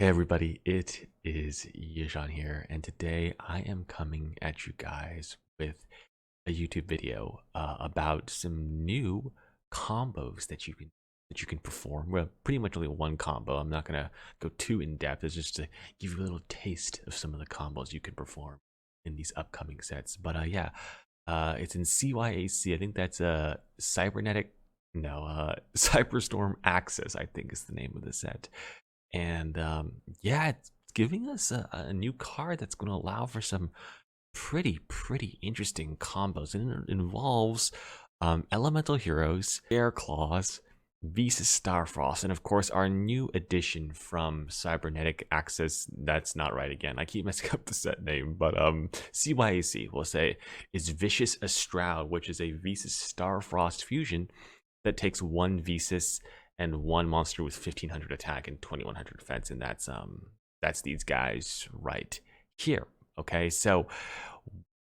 Hey everybody, it is Yishan here, and today I am coming at you guys with a YouTube video about some new combos that you can perform. Well, pretty much only one combo. I'm not gonna go too in depth. It's just to give you a little taste of some of the combos you can perform in these upcoming sets. But yeah, it's in CYAC. I think that's cybernetic. No, Cyberstorm Access, I think is the name of the set. And yeah, it's giving us a new card that's going to allow for some pretty interesting combos. And it involves Elemental Heroes, Air Claws, Visa Starfrost, and of course our new addition from Cybernetic Access. That's not right again. I keep messing up the set name, but CYAC we'll say is Vicious Astroud, which is a Visa Starfrost fusion that takes one Visas and one monster with 1500 attack and 2100 defense, and that's these guys right here. Okay, so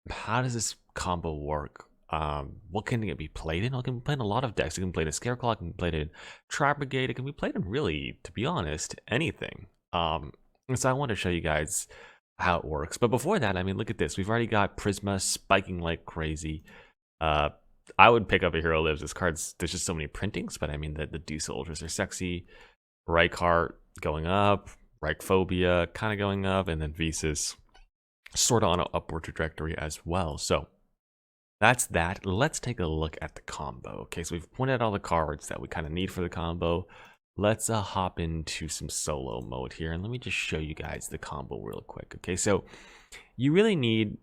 how does this combo work? What can it be played in? It can be played in a lot of decks. It can be played in Scareclaw, it can be played in Tri Brigade, it can be played in really, to be honest, anything. And so I want to show you guys how it works. But before that, I mean, look at this. We've already got Prisma spiking like crazy. I would pick up a Hero Lives. This card's, there's just so many printings, but I mean, the D soldiers are sexy. REICHEART going up, Reichphobia kind of going up, and then Visas sort of on an upward trajectory as well. So that's that. Let's take a look at the combo. Okay, so we've pointed out all the cards that we kind of need for the combo. Let's hop into some solo mode here, and let me just show you guys the combo real quick. Okay, so you really need,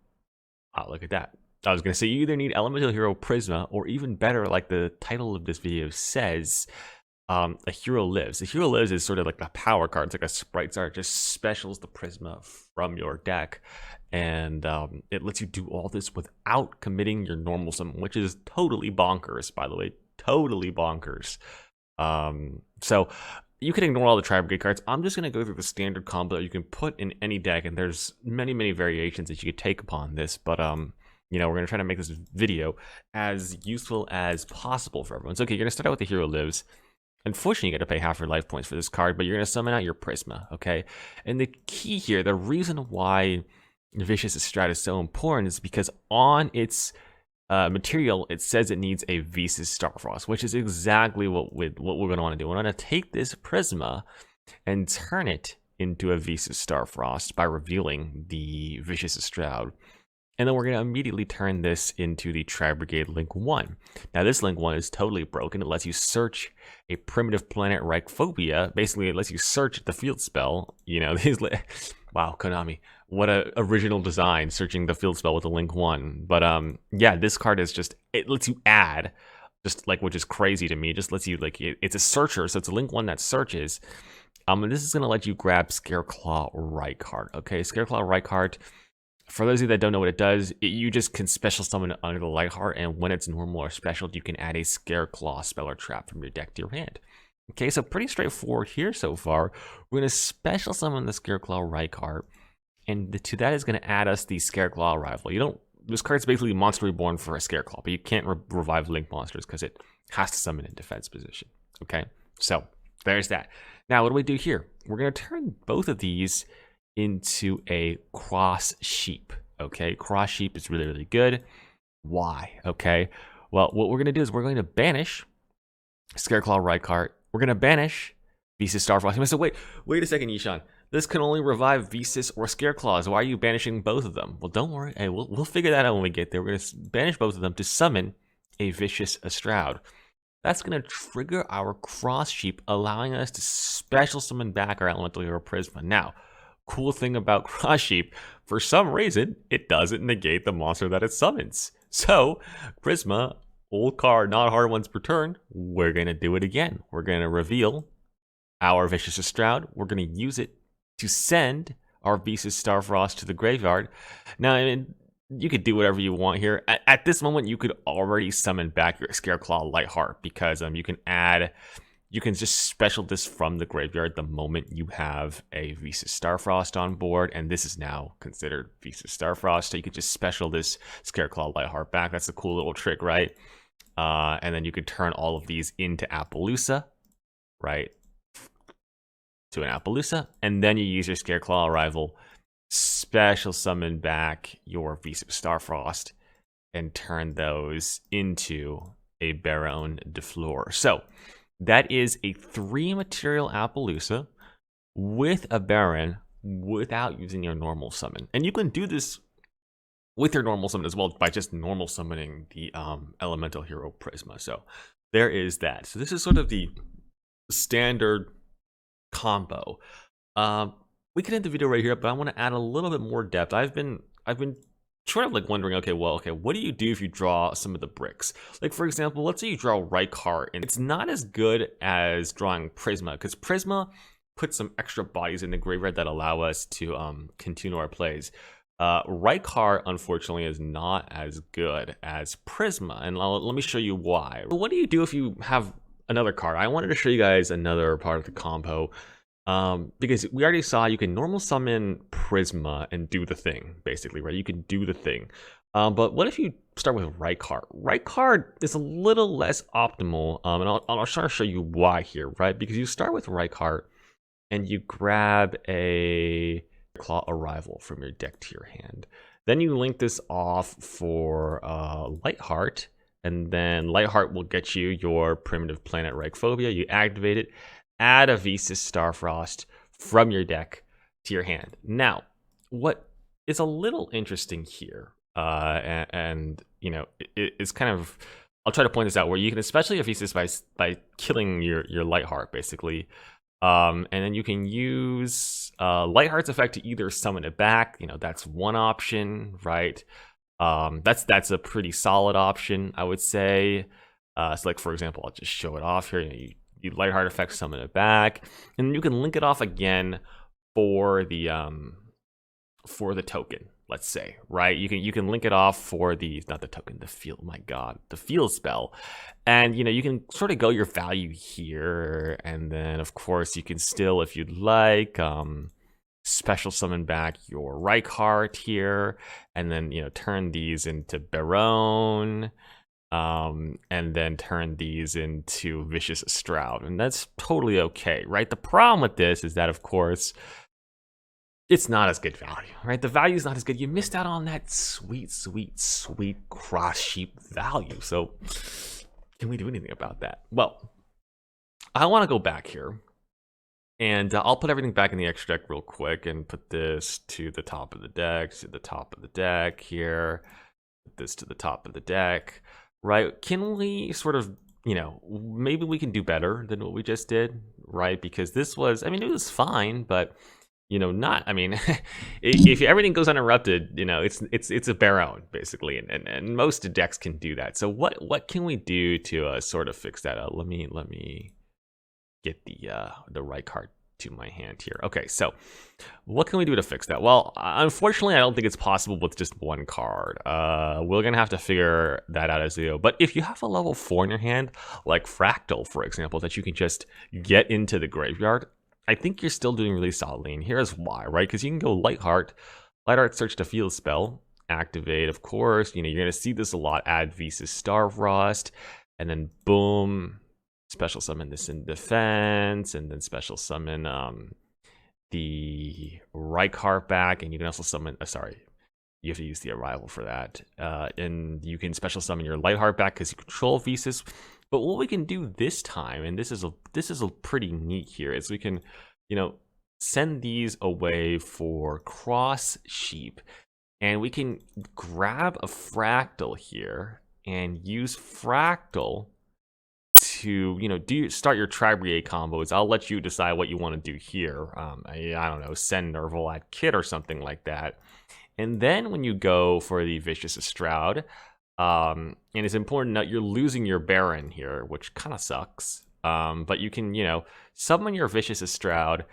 oh, look at that. I was going to say you either need Elemental Hero Prisma, or even better, like the title of this video says, a Hero Lives. The Hero Lives is sort of like a power card. It's like a Sprite's Art. It just specials the Prisma from your deck. And it lets you do all this without committing your normal summon, which is totally bonkers, by the way. Totally bonkers. So you can ignore all the Tri Brigade cards. I'm just going to go through the standard combo that you can put in any deck. And there's many variations that you could take upon this. But you know, we're going to try to make this video as useful as possible for everyone. So, okay, you're going to start out with the Hero Lives. Unfortunately, you got to pay half your life points for this card, but you're going to summon out your Prisma, okay? And the key here, the reason why Vicious Strat is so important is because on its material, it says it needs a Visa Starfrost, which is exactly what we're going to want to do. We're going to take this Prisma and turn it into a Visa Starfrost by revealing the Vicious Astroud. And then we're going to immediately turn this into the Tri Brigade Link 1. Now, this Link 1 is totally broken. It lets you search a primitive planet Reichphobia. Basically, it lets you search the field spell. You know, these. Wow, Konami. What a original design, searching the field spell with a Link 1. But yeah, this card is just, it lets you add, just like, which is crazy to me. It just lets you, like, it's a searcher, so it's a Link 1 that searches. And this is going to let you grab Scareclaw REICHEART. Okay, Scareclaw REICHEART. For those of you that don't know what it does, you just can special summon it under the REICHEART, and when it's normal or special, you can add a Scareclaw spell or trap from your deck to your hand. Okay, so pretty straightforward here so far. We're going to special summon the Scareclaw REICHEART, and to that is going to add us the Scareclaw Arrival. You don't. This card's basically Monster Reborn for a Scareclaw, but you can't revive Link monsters because it has to summon in defense position. Okay, so there's that. Now, what do we do here? We're going to turn both of these into a cross sheep. Okay, cross sheep is really good. Why? Okay, well, what we're going to do is we're going to banish Scareclaw REICHEART. We're going to banish Visa Starfrost. You might say, wait a second, Yishan. This can only revive Visas or Scareclaws. Why are you banishing both of them? Well, don't worry. Hey, we'll figure that out when we get there. We're going to banish both of them to summon a Vicious Astroud. That's going to trigger our cross sheep, allowing us to special summon back our Elemental Hero Prisma. Now, cool thing about cross sheep, for some reason, it doesn't negate the monster that it summons. So, Prisma, old card, not hard ones per turn, we're going to do it again. We're going to reveal our Vicious Astroud. We're going to use it to send our Visa Starfrost to the graveyard. Now, I mean, you could do whatever you want here. At this moment, you could already summon back your Scareclaw Lightheart because you can just special this from the graveyard the moment you have a Visa Starfrost on board, and this is now considered Visa Starfrost, so you could just special this Scareclaw Lightheart back. That's a cool little trick, right? And then you could turn all of these into Appaloosa, right? to an Appaloosa, and then you use your Scareclaw Arrival, special summon back your Visa Starfrost, and turn those into a Baron de Fleur. So that is a 3-material Appaloosa with a Baron without using your normal summon. And you can do this with your normal summon as well by just normal summoning the Elemental Hero Prisma. So there is that. So this is sort of the standard combo. We can end the video right here, but I want to add a little bit more depth. I've been sort of like wondering, okay, what do you do if you draw some of the bricks? Like, for example, let's say you draw REICHEART, and it's not as good as drawing Prisma, because Prisma puts some extra bodies in the graveyard that allow us to continue our plays. REICHEART, unfortunately, is not as good as Prisma, and let me show you why. What do you do if you have another card? I wanted to show you guys another part of the combo, because we already saw you can normal summon Prisma and do the thing, basically, right? You can do the thing. But what if you start with REICHEART? REICHEART is a little less optimal, and I'll try to show you why here, right? Because you start with REICHEART, and you grab a Claw Arrival from your deck to your hand. Then you link this off for Lightheart, and then Lightheart will get you your Primitive Planet Reichphobia. You activate it, add a Visas Starfrost from your deck to your hand. Now, what is a little interesting here, and you know, it's kind of, I'll try to point this out, where you can especially have Visas by killing your Lightheart, basically. And then you can use Lightheart's effect to either summon it back. You know, that's one option, right? That's a pretty solid option, I would say. So like, for example, I'll just show it off here. You Lightheart effect, summon it back, and then you can link it off again for the token. Let's say, right? You can link it off for the, not the token, the field. My God, the field spell, and you know, you can sort of go your value here, and then of course you can still, if you'd like, special summon back your REICHEART here, and then you know, turn these into Baron, and then turn these into Vicious Astroud, and that's totally okay, right? The problem with this is that, of course, it's not as good value, right? The value is not as good. You missed out on that sweet, sweet, sweet cross sheep value. So can we do anything about that? Well, I want to go back here, and I'll put everything back in the extra deck real quick and put this to the top of the deck, here, put this to the top of the deck, right? Can we sort of, you know, maybe we can do better than what we just did, right? Because this was, I mean, it was fine, but you know, not, I mean, if everything goes uninterrupted, you know, it's a Baron, basically, and most decks can do that. So what can we do to sort of fix that out? Let me get the REICHEART to my hand here. Okay, so what can we do to fix that? Well, unfortunately, I don't think it's possible with just one card. We're gonna have to figure that out as we go. But if you have a level 4 in your hand, like Fractal, for example, that you can just get into the graveyard, I think you're still doing really solidly, and here's why, right? Because you can go Lightheart, search the field spell, activate, of course. You know, you're gonna see this a lot. Add Visas Starfrost, and then boom, special summon this in defense, and then special summon the REICHEART back, and you can also summon. Sorry, you have to use the Arrival for that, and you can special summon your Lightheart back because you control Visas. But what we can do this time, and this is a pretty neat here, is we can, you know, send these away for cross sheep, and we can grab a Fractal here and use Fractal to, you know, start your Tribriate combos. I'll let you decide what you want to do here. I don't know, send Nerval at Kit or something like that. And then when you go for the Vicious Astroud, and it's important that you're losing your Baron here, which kind of sucks. But you can, you know, summon your Vicious Astroud,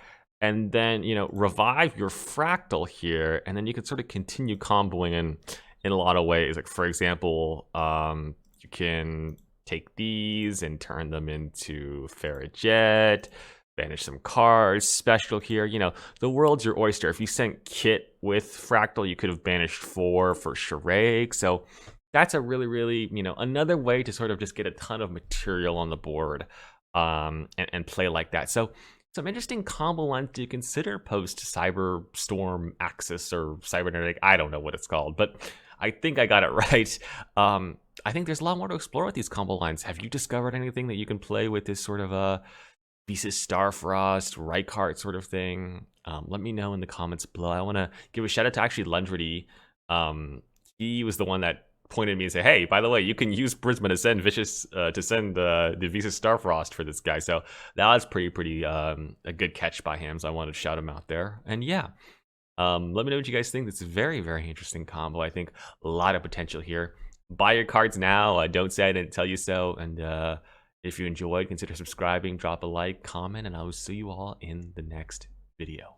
and then, you know, revive your Fractal here, and then you can sort of continue comboing in a lot of ways. Like, for example, you can take these and turn them into Farrajet, banish some cards, special here. You know, the world's your oyster. If you sent Kit with Fractal, you could have banished 4 for Charade. So that's a really, really, you know, another way to sort of just get a ton of material on the board, and play like that. So some interesting combo lines to consider post Cyberstorm Access or Cybernetic. I don't know what it's called, but I think I got it right. I think there's a lot more to explore with these combo lines. Have you discovered anything that you can play with this sort of a Thesis Starfrost, REICHEART sort of thing? Let me know in the comments below. I want to give a shout out to actually Lendredy. He was the one that pointed at me and said, "Hey, by the way, you can use Prisma to send the Visa Starfrost for this guy." So that was pretty a good catch by him. So I wanted to shout him out there. And yeah, let me know what you guys think. This is a very interesting combo. I think a lot of potential here. Buy your cards now. Don't say I didn't tell you so. And if you enjoyed, consider subscribing, drop a like, comment, and I will see you all in the next video.